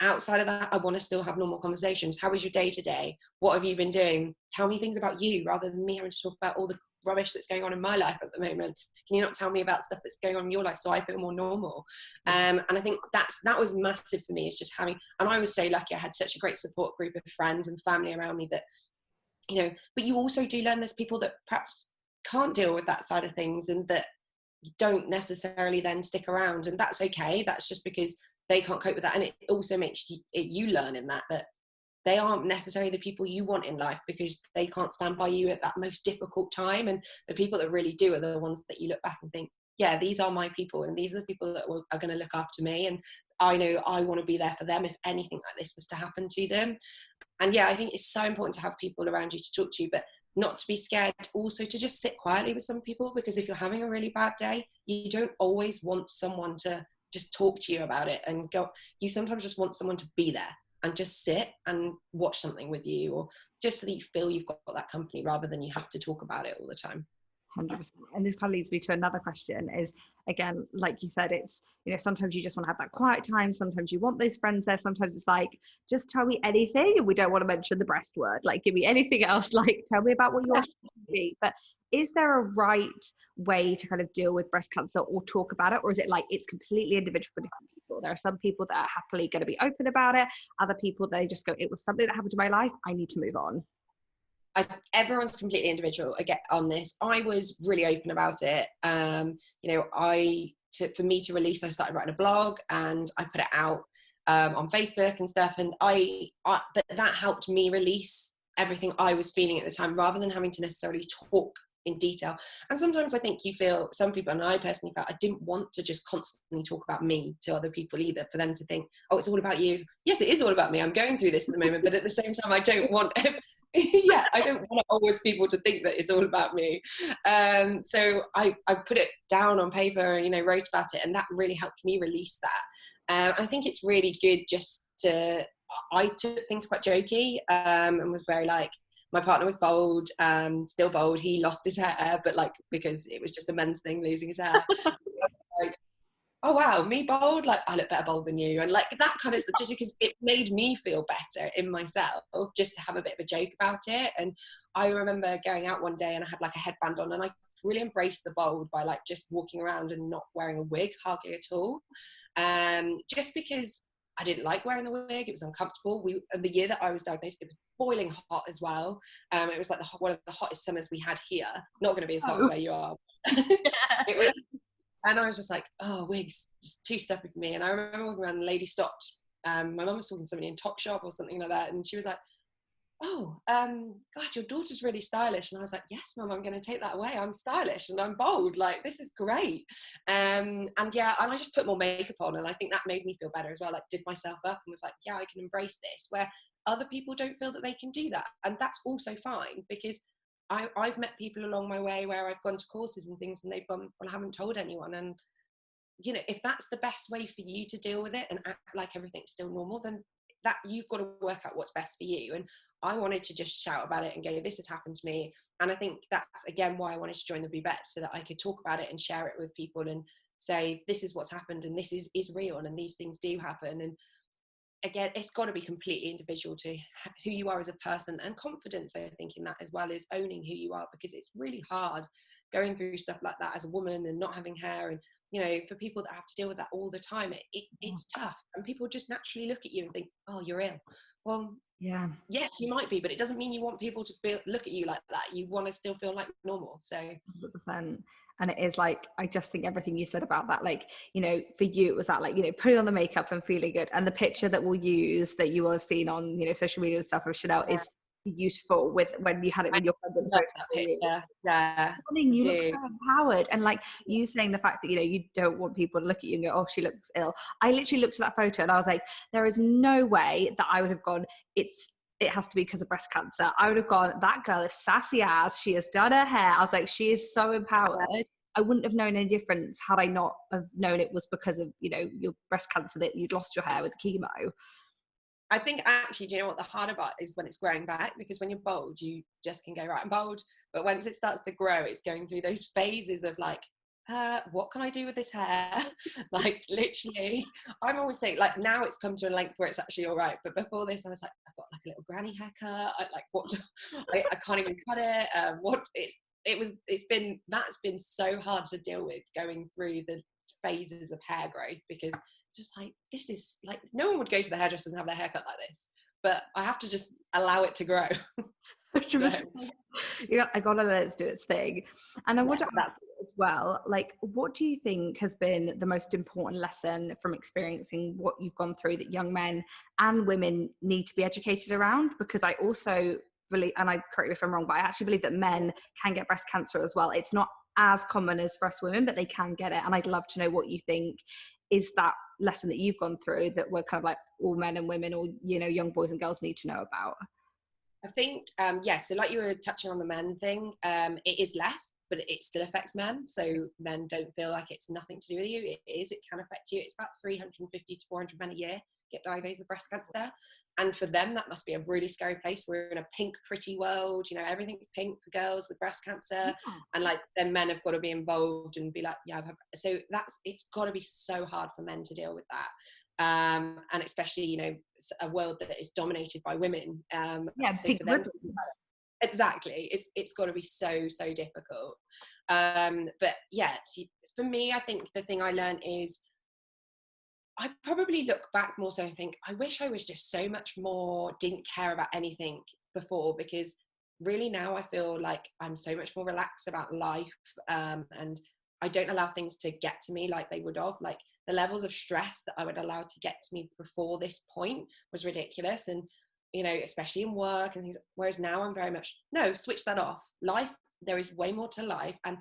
outside of that, I want to still have normal conversations. How was your day today? What have you been doing? Tell me things about you, rather than me having to talk about all the rubbish that's going on in my life at the moment. Can you not tell me about stuff that's going on in your life so I feel more normal? And I think that was massive for me, is just having, and I was so lucky I had such a great support group of friends and family around me that, you know, but you also do learn there's people that perhaps can't deal with that side of things, and that don't necessarily then stick around, and that's okay. That's just because they can't cope with that. And it also makes you learn in that they aren't necessarily the people you want in life, because they can't stand by you at that most difficult time. And the people that really do are the ones that you look back and think, yeah, these are my people, and these are the people that are going to look after me, and I know I want to be there for them if anything like this was to happen to them. And yeah, I think it's so important to have people around you to talk to, but not to be scared also to just sit quietly with some people, because if you're having a really bad day, you don't always want someone to just talk to you about it and go. You sometimes just want someone to be there. and just sit and watch something with you, or just so that you feel you've got that company rather than you have to talk about it all the time. 100%. And this kind of leads me to another question is, again, like you said, it's, you know, sometimes you just want to have that quiet time. Sometimes you want those friends there. Sometimes it's like, just tell me anything. And we don't want to mention the breast word. Like, give me anything else. Like, tell me about what your be. But is there a right way to kind of deal with breast cancer or talk about it? Or is it like, it's completely individual for different people? There are some people that are happily going to be open about it. Other people, they just go, it was something that happened to my life. I need to move on. Everyone's completely individual again on this. I was really open about it. You know, for me to release, I started writing a blog and I put it out on Facebook and stuff. And but that helped me release everything I was feeling at the time, rather than having to necessarily talk in detail. And sometimes I think you feel, some people, and I personally felt, I didn't want to just constantly talk about me to other people either, for them to think, oh, it's all about you. Yes, it is all about me. I'm going through this at the moment, but at the same time, I don't want yeah, I don't want always people to think that it's all about me. So I put it down on paper and, you know, wrote about it, and that really helped me release that. I think it's really good just to, I took things quite jokey, and was very like, my partner was bald, still bald. He lost his hair, but like, because it was just a men's thing, losing his hair. Like, oh wow, me bald? Like, I look better bald than you. And like that kind of stuff, just because it made me feel better in myself, just to have a bit of a joke about it. And I remember going out one day and I had like a headband on, and I really embraced the bald by like just walking around and not wearing a wig hardly at all. Just because I didn't like wearing the wig, it was uncomfortable. And the year that I was diagnosed, it was boiling hot as well. It was like one of the hottest summers we had here. Not going to be as hot as where you are. It was, and I was just like, oh, wigs, it's too stuffy for me. And I remember walking around, and the lady stopped. My mum was talking to somebody in Topshop or something like that, and she was like, oh, God, your daughter's really stylish. And I was like, yes, Mum, I'm going to take that away. I'm stylish and I'm bold. Like, this is great. And yeah, and I just put more makeup on, and I think that made me feel better as well. Like, did myself up and was like, yeah, I can embrace this, where other people don't feel that they can do that. And that's also fine, because I've met people along my way where I've gone to courses and things, and they've gone, well, I haven't told anyone. And, you know, if that's the best way for you to deal with it and act like everything's still normal, then that you've got to work out what's best for you. And I wanted to just shout about it and go, this has happened to me. And I think that's again why I wanted to join the Boobette, so that I could talk about it and share it with people and say, this is what's happened, and this is real, and these things do happen. And again, it's got to be completely individual to who you are as a person, and confidence, I think, in that as well, is owning who you are, because it's really hard going through stuff like that as a woman and not having hair. And, you know, for people that have to deal with that all the time, it's tough. And people just naturally look at you and think, oh, you're ill. Well, yeah, yes, you might be, but it doesn't mean you want people to look at you like that. You want to still feel like normal. So 100%. And it is like, I just think everything you said about that, like, you know, for you, it was that, like, you know, putting on the makeup and feeling good. And the picture that we'll use, that you will have seen on, you know, social media and stuff, of Chanelle is beautiful, with when you had it with your friend in the photo. Yeah. You look so empowered. And like you saying the fact that, you know, you don't want people to look at you and go, oh, she looks ill. I literally looked at that photo and I was like, there is no way that I would have gone, it has to be because of breast cancer. I would have gone, that girl is sassy as, she has done her hair. I was like, she is so empowered. I wouldn't have known any difference had I not have known it was because of, you know, your breast cancer, that you'd lost your hair with chemo. I think actually, do you know what the harder part is? When it's growing back, because when you're bold, you just can go, right, I'm bold. But once it starts to grow, it's going through those phases of like, what can I do with this hair? Like, literally, I'm always saying, like, now it's come to a length where it's actually all right. But before this, I was like, I've got like a little granny haircut. I can't even cut it. That's been so hard to deal with, going through the phases of hair growth, because just like, this is like, no one would go to the hairdressers and have their hair cut like this, but I have to just allow it to grow. So. Yeah, I gotta let it do its thing. And I want to ask you as well, like, what do you think has been the most important lesson from experiencing what you've gone through, that young men and women need to be educated around? Because I also believe, and I correct me if I'm wrong, but I actually believe that men can get breast cancer as well. It's not as common as for us women, but they can get it. And I'd love to know what you think is that lesson that you've gone through, that we're kind of like, all men and women, or, you know, young boys and girls need to know about. I think, so like you were touching on the men thing, it is less, but it still affects men. So men don't feel like it's nothing to do with you. It is, it can affect you. It's about 350 to 400 men a year get diagnosed with breast cancer. And for them, that must be a really scary place. We're in a pink, pretty world, you know, everything's pink for girls with breast cancer. Yeah. And like, then men have got to be involved and be like, yeah, so it's got to be so hard for men to deal with that. And especially, you know, a world that is dominated by women. So for them, exactly, it's got to be so difficult. But yeah, for me, I think the thing I learned is, I probably look back more so and think, I wish I was just so much more, didn't care about anything before, because really now I feel like I'm so much more relaxed about life, and I don't allow things to get to me like they would have. Like, the levels of stress that I would allow to get to me before this point was ridiculous. And, you know, especially in work and things, whereas now I'm very much, no, switch that off. Life, there is way more to life. And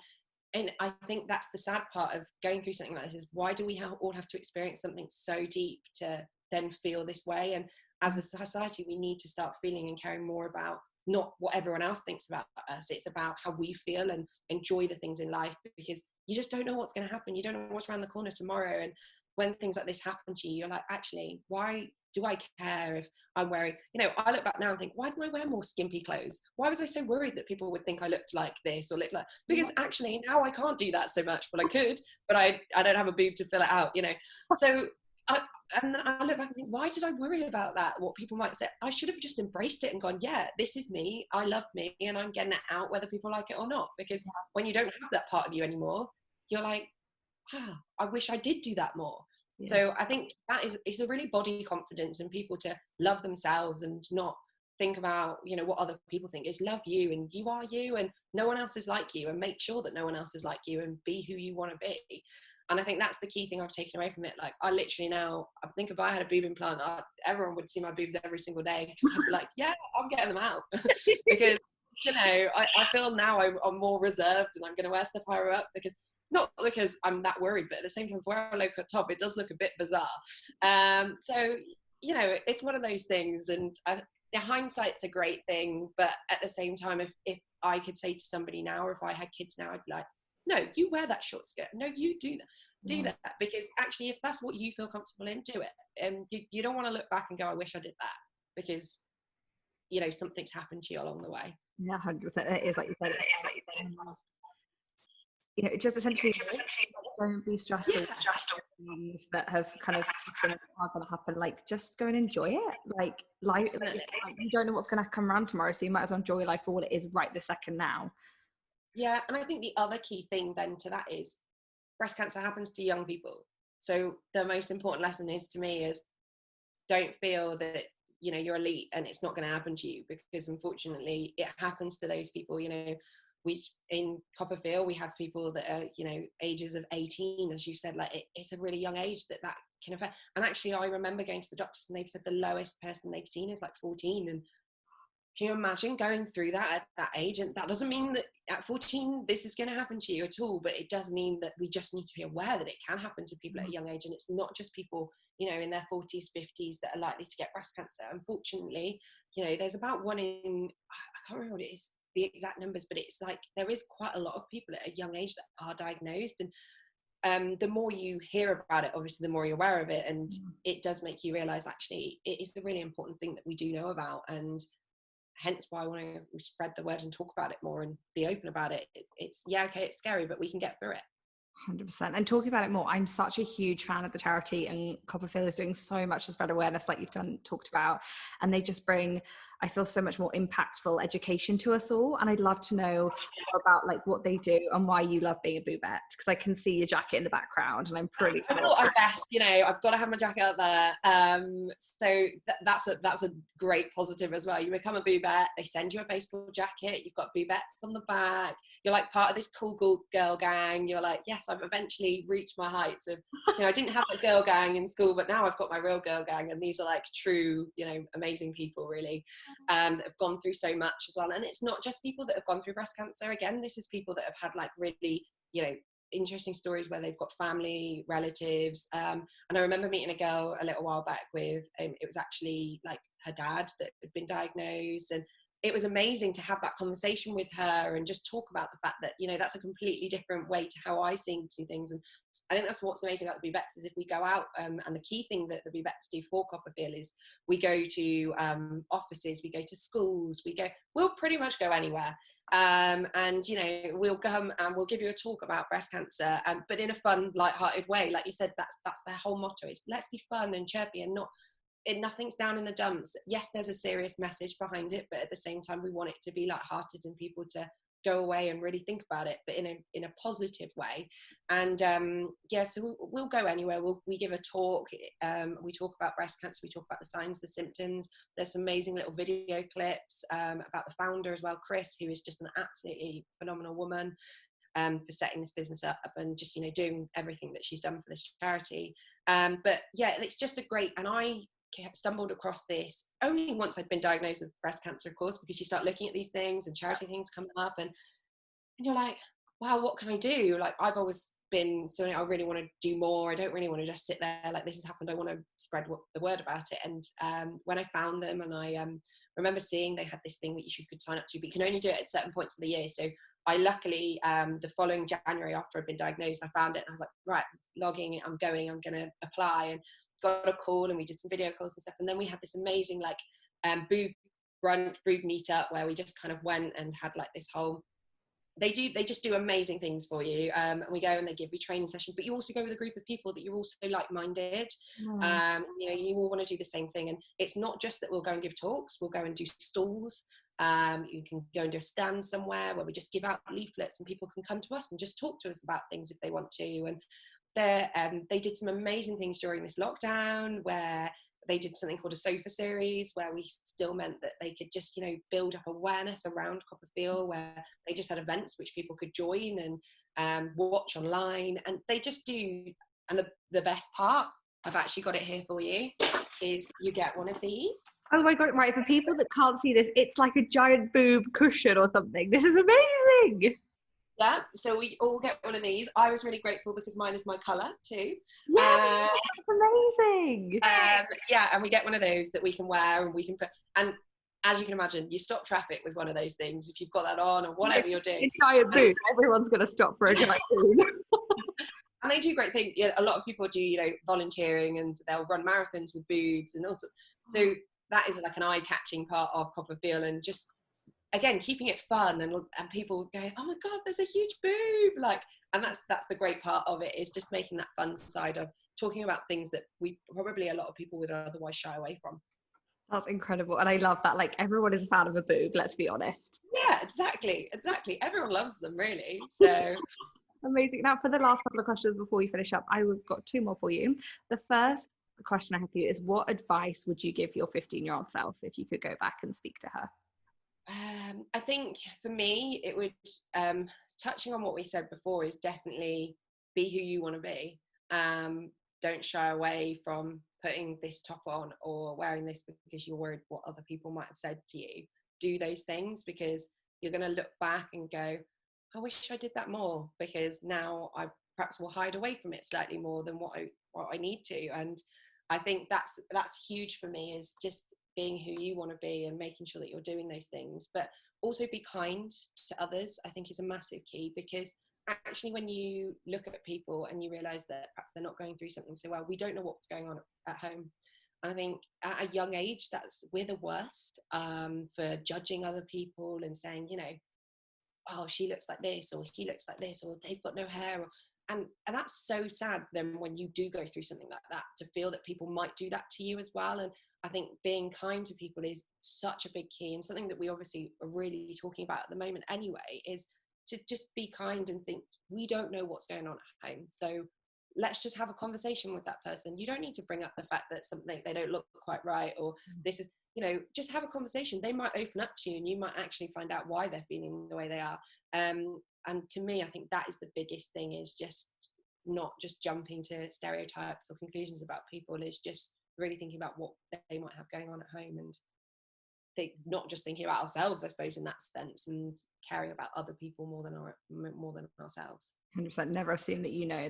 I think that's the sad part of going through something like this, is why do we all have to experience something so deep to then feel this way? And as a society, we need to start feeling and caring more about not what everyone else thinks about us. It's about how we feel and enjoy the things in life, because you just don't know what's going to happen. You don't know what's around the corner tomorrow. And when things like this happen to you, you're like, actually, why do I care if I'm wearing, you know, I look back now and think, why didn't I wear more skimpy clothes? Why was I so worried that people would think I looked like this or look like, because actually now I can't do that so much. Well, I could, but I don't have a boob to fill it out, you know. So I look back and think, why did I worry about that? What people might say. I should have just embraced it and gone, yeah, this is me. I love me, and I'm getting it out whether people like it or not. Because when you don't have that part of you anymore, you're like, wow, I wish I did do that more. Yeah. So I think it's a really body confidence, and people to love themselves and not think about, you know, what other people think. Is love you, and you are you, and no one else is like you, and make sure that no one else is like you, and be who you want to be. And I think that's the key thing I've taken away from it. Like, I literally now, I think if I had a boob implant, everyone would see my boobs every single day, because I'd be like, yeah, I'm getting them out. Because, you know, I feel now I'm more reserved, and I'm going to wear stuff higher up, because not because I'm that worried, but at the same time, if I wear a low cut top, it does look a bit bizarre. So, you know, it's one of those things, and the hindsight's a great thing, but at the same time, if I could say to somebody now, or if I had kids now, I'd be like, no, you wear that short skirt. No, you do that, because actually, if that's what you feel comfortable in, do it. And you don't want to look back and go, I wish I did that, because, you know, something's happened to you along the way. Yeah, 100%. It is like you said. You know, just essentially don't be stressed things that have kind of are going to happen. Like, just go and enjoy it. Like life, like you don't know what's going to come around tomorrow, so you might as well enjoy life for what it is right this second now. Yeah, and I think the other key thing then to that is, breast cancer happens to young people. So the most important lesson is, to me, is don't feel that, you know, you're elite and it's not going to happen to you, because unfortunately it happens to those people. You know, in CoppaFeel, we have people that are, you know, ages of 18, as you said. Like, it's a really young age that can affect. And actually, I remember going to the doctors and they've said the lowest person they've seen is like 14. And can you imagine going through that at that age? And that doesn't mean that at 14 this is going to happen to you at all, but it does mean that we just need to be aware that it can happen to people at a young age. And it's not just people, you know, in their 40s, 50s that are likely to get breast cancer. Unfortunately, you know, there's about one in, I can't remember what it is, the exact numbers, but it's like there is quite a lot of people at a young age that are diagnosed. And the more you hear about it, obviously the more you're aware of it, and it does make you realize actually it is a really important thing that we do know about. And hence why I want to spread the word and talk about it more and be open about it. It's yeah, okay, it's scary, but we can get through it. 100%. And talking about it more, I'm such a huge fan of the charity, and CoppaFeel is doing so much to spread awareness, like you've talked about, and they just bring, I feel, so much more impactful education to us all. And I'd love to know more about like what they do and why you love being a boobette, because I can see your jacket in the background and I'm pretty I thought I best, you know, I've got to have my jacket out there. So that's a great positive as well. You become a boobette, they send you a baseball jacket, you've got boobettes on the back, you're like part of this cool girl gang. You're like, yes, I've eventually reached my heights of, you know, I didn't have a girl gang in school, but now I've got my real girl gang, and these are like true, you know, amazing people really, that have gone through so much as well. And it's not just people that have gone through breast cancer. Again, this is people that have had like really, you know, interesting stories where they've got family, relatives. And I remember meeting a girl a little while back with, it was actually like her dad that had been diagnosed, and it was amazing to have that conversation with her and just talk about the fact that, you know, that's a completely different way to how I see things. And I think that's what's amazing about the Boobettes is if we go out, and the key thing that the Boobettes do for CoppaFeel is we go to offices, we go to schools, we'll pretty much go anywhere. And, you know, we'll come and we'll give you a talk about breast cancer, but in a fun, light-hearted way. Like you said, that's their whole motto is let's be fun and chirpy and nothing's down in the dumps. Yes, there's a serious message behind it, but at the same time, we want it to be light-hearted and people to go away and really think about it, but in a positive way. And so we'll go anywhere. We give a talk. We talk about breast cancer. We talk about the signs, the symptoms. There's some amazing little video clips about the founder as well, Chris, who is just an absolutely phenomenal woman. For setting this business up and just, you know, doing everything that she's done for this charity. But yeah, it's just a great, and I stumbled across this only once I'd been diagnosed with breast cancer, of course, because you start looking at these things and charity things coming up and you're like, wow, what can I do? Like, I've always been something I really want to do more. I don't really want to just sit there like this has happened. I want to spread the word about it. And when I found them, and I remember seeing they had this thing that you could sign up to, but you can only do it at certain points of the year. So I luckily, the following January after I'd been diagnosed, I found it and I was like, right, logging, I'm going to apply, and got a call and we did some video calls and stuff. And then we had this amazing like boob meetup where we just kind of went and had like this whole, they just do amazing things for you. And we go and they give you training sessions, but you also go with a group of people that you're also like-minded. You know, you all want to do the same thing. And it's not just that we'll go and give talks, we'll go and do stalls. You can go and do a stand somewhere where we just give out leaflets and people can come to us and just talk to us about things if they want to. And they did some amazing things during this lockdown where they did something called a sofa series where we still meant that they could just, you know, build up awareness around CoppaFeel, where they just had events which people could join and watch online, and they just do. And the best part, I've actually got it here for you, is you get one of these. Oh my God, right, for people that can't see this, it's like a giant boob cushion or something. This is amazing. Yeah, so we all get one of these. I was really grateful because mine is my colour too. Yeah, that's amazing. Yeah, and we get one of those that we can wear and we can put, and as you can imagine, you stop traffic with one of those things if you've got that on or whatever you're doing. A giant boob, everyone's going to stop for a giant boob. And they do great things. Yeah, a lot of people do, you know, volunteering and they'll run marathons with boobs and also, so that is like an eye-catching part of CoppaFeel, and just, again, keeping it fun and people going, oh my God, there's a huge boob, like, and that's the great part of it, is just making that fun side of talking about things that we probably a lot of people would otherwise shy away from. That's incredible. And I love that, like, everyone is a fan of a boob, let's be honest. Yeah, exactly. Everyone loves them, really. So amazing. Now, for the last couple of questions before we finish up, I've got two more for you. The first question I have for you is, what advice would you give your 15-year-old self if you could go back and speak to her? I think for me, it would, touching on what we said before, is definitely be who you want to be. Don't shy away from putting this top on or wearing this because you're worried what other people might have said to you. Do those things because you're going to look back and go, I wish I did that more, because now I perhaps will hide away from it slightly more than what I need to. And I think that's huge for me, is just being who you want to be and making sure that you're doing those things, but also be kind to others, I think is a massive key, because actually when you look at people and you realize that perhaps they're not going through something so well, we don't know what's going on at home. And I think at a young age, we're the worst for judging other people and saying, you know, oh, she looks like this, or he looks like this, or they've got no hair, and that's so sad then when you do go through something like that, to feel that people might do that to you as well. And I think being kind to people is such a big key, and something that we obviously are really talking about at the moment anyway, is to just be kind and think, we don't know what's going on at home, so let's just have a conversation with that person. You don't need to bring up the fact that something, they don't look quite right, or this is, you know, just have a conversation. They might open up to you and you might actually find out why they're feeling the way they are. And to me, I think that is the biggest thing, is just not just jumping to stereotypes or conclusions about people, is just really thinking about what they might have going on at home, and not just thinking about ourselves, I suppose, in that sense, and caring about other people more than ourselves. 100%. Never assume that you know,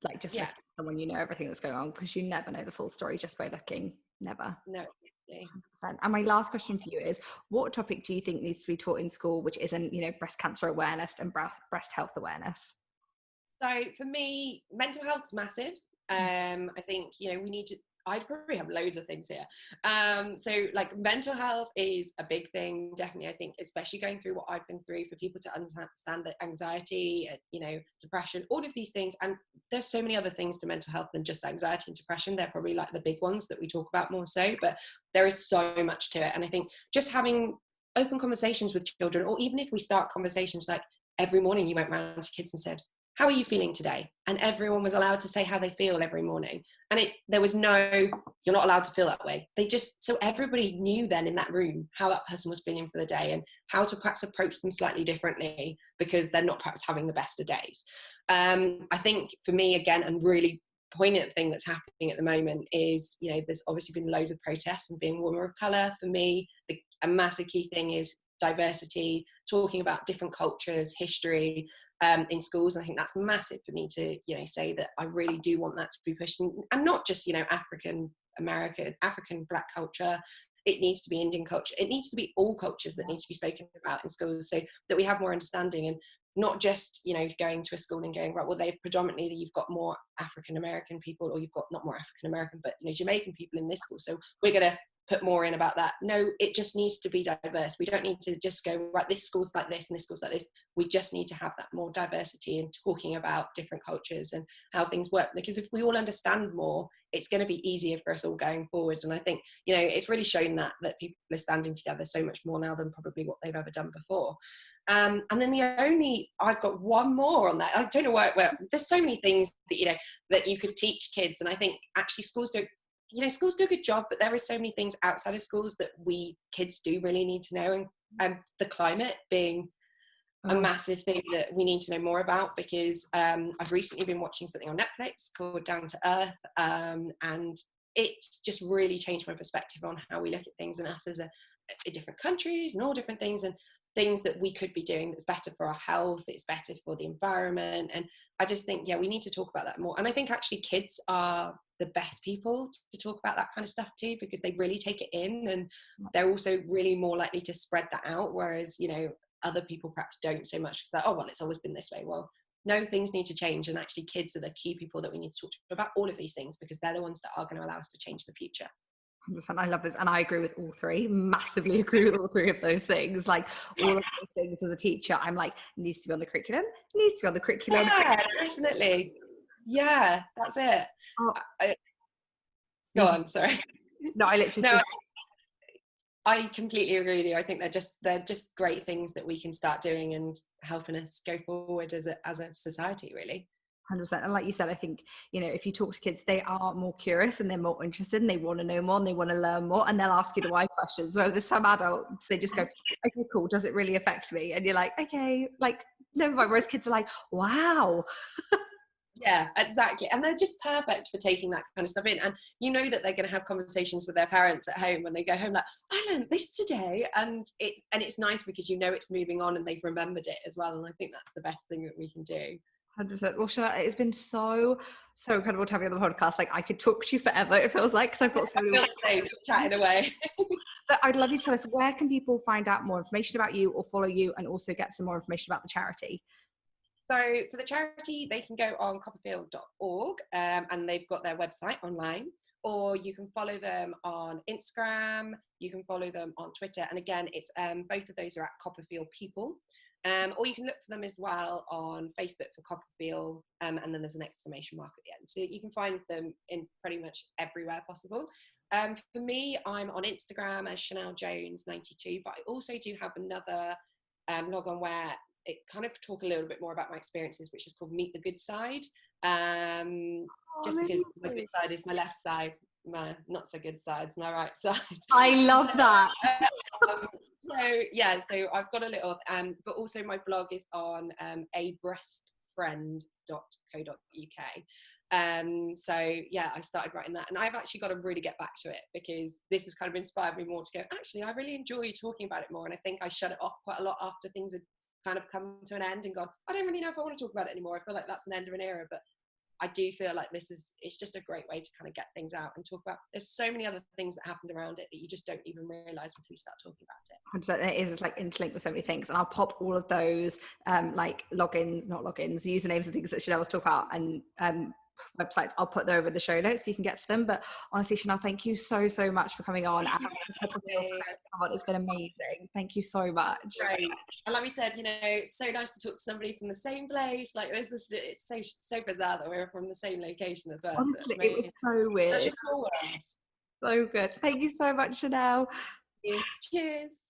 like, just look at someone, you know everything that's going on, because you never know the full story just by looking. Never. No, 100%. And my last question for you is, what topic do you think needs to be taught in school which isn't, breast cancer awareness and breast health awareness? So for me, mental health's massive. I think, we need to, I'd probably have loads of things here. So like mental health is a big thing, definitely. I think, especially going through what I've been through, for people to understand that anxiety, depression, all of these things. And there's so many other things to mental health than just anxiety and depression. They're probably like the big ones that we talk about more so, but there is so much to it. And I think just having open conversations with children, or even if we start conversations like every morning you went round to kids and said, how are you feeling today? And everyone was allowed to say how they feel every morning. And there was no, you're not allowed to feel that way. So everybody knew then in that room how that person was feeling for the day and how to perhaps approach them slightly differently because they're not perhaps having the best of days. I think for me, again, and really poignant thing that's happening at the moment is, there's obviously been loads of protests, and being a woman of colour, for me, a massive key thing is diversity, talking about different cultures, history, in schools. And I think that's massive for me to say that I really do want that to be pushed, and not just African American, African Black culture. It needs to be Indian culture. It needs to be all cultures that need to be spoken about in schools, so that we have more understanding, and not just going to a school and going, right, well, they predominantly, you've got more African American people, or you've got not more African American, but Jamaican people in this school, so we're going to put more in about that. No, it just needs to be diverse. We don't need to just go, right, this school's like this and this school's like this. We just need to have that more diversity and talking about different cultures and how things work, because if we all understand more, it's going to be easier for us all going forward. And I think it's really shown that people are standing together so much more now than probably what they've ever done before. And then I've got one more on that. I don't know where there's so many things that that you could teach kids, and I think actually schools do a good job, but there is so many things outside of schools that we kids do really need to know, and the climate being a massive thing that we need to know more about, because I've recently been watching something on Netflix called Down to Earth, and it's just really changed my perspective on how we look at things, and us as different countries and all different things, and things that we could be doing that's better for our health, it's better for the environment. And I just think, we need to talk about that more. And I think actually kids are the best people to talk about that kind of stuff too, because they really take it in, and they're also really more likely to spread that out, whereas other people perhaps don't so much, because they're, oh well, it's always been this way. Well, no, things need to change, and actually kids are the key people that we need to talk to about all of these things, because they're the ones that are going to allow us to change the future. 100%. I love this, and I agree with all three. Massively agree with all three of those things. Like all of those things as a teacher, I'm like, needs to be on the curriculum. Needs to be on the curriculum. Yeah, definitely. Yeah, that's it. Go on. Sorry. No, I literally. No, I completely agree with you. I think they're just great things that we can start doing and helping us go forward as a society, really. 100%. And like you said, I think, if you talk to kids, they are more curious and they're more interested, and they want to know more and they want to learn more, and they'll ask you the why questions. Where there's some adults, they just go, okay, cool, does it really affect me? And you're like, okay, like, never mind. Whereas kids are like, wow. Yeah, exactly. And they're just perfect for taking that kind of stuff in. And that they're going to have conversations with their parents at home when they go home, like, I learned this today. And it's nice because it's moving on and they've remembered it as well. And I think that's the best thing that we can do. 100%. Well, Chanelle, it's been so incredible to have you on the podcast. Like, I could talk to you forever, it feels like, because I've got so many chatting away. But I'd love you to tell us, where can people find out more information about you or follow you, and also get some more information about the charity? So for the charity, they can go on CoppaFeel.org, and they've got their website online, or you can follow them on Instagram, you can follow them on Twitter, and again, it's both of those are at CoppaFeel People. Or you can look for them as well on Facebook for CoppaFeel, and then there's an exclamation mark at the end. So you can find them in pretty much everywhere possible. For me, I'm on Instagram as Chanelle Jones 92, but I also do have another log on where it kind of talk a little bit more about my experiences, which is called Meet the Good Side. Just because my good side is my left side, my not so good side's my right side. I love that. So I've got a little, but also my blog is on abreastfriend.co.uk. I started writing that, and I've actually got to really get back to it, because this has kind of inspired me more to go, actually, I really enjoy talking about it more. And I think I shut it off quite a lot after things had kind of come to an end and gone, I don't really know if I want to talk about it anymore. I feel like that's an end of an era, but I do feel like it's just a great way to kind of get things out and talk about. There's so many other things that happened around it that you just don't even realise until you start talking about it. 100%. It is, it's like interlinked with so many things, and I'll pop all of those like usernames and things that Chanelle was talking about, and websites, I'll put them over in the show notes so you can get to them. But honestly, Chanelle, thank you so much for coming on. It's been amazing. Thank you so much. Great. And like we said, you know, it's so nice to talk to somebody from the same place. Like it's so bizarre that we're from the same location as well. Honestly, so it was so weird. Such a small world. So good. Thank you so much, Chanelle. Cheers.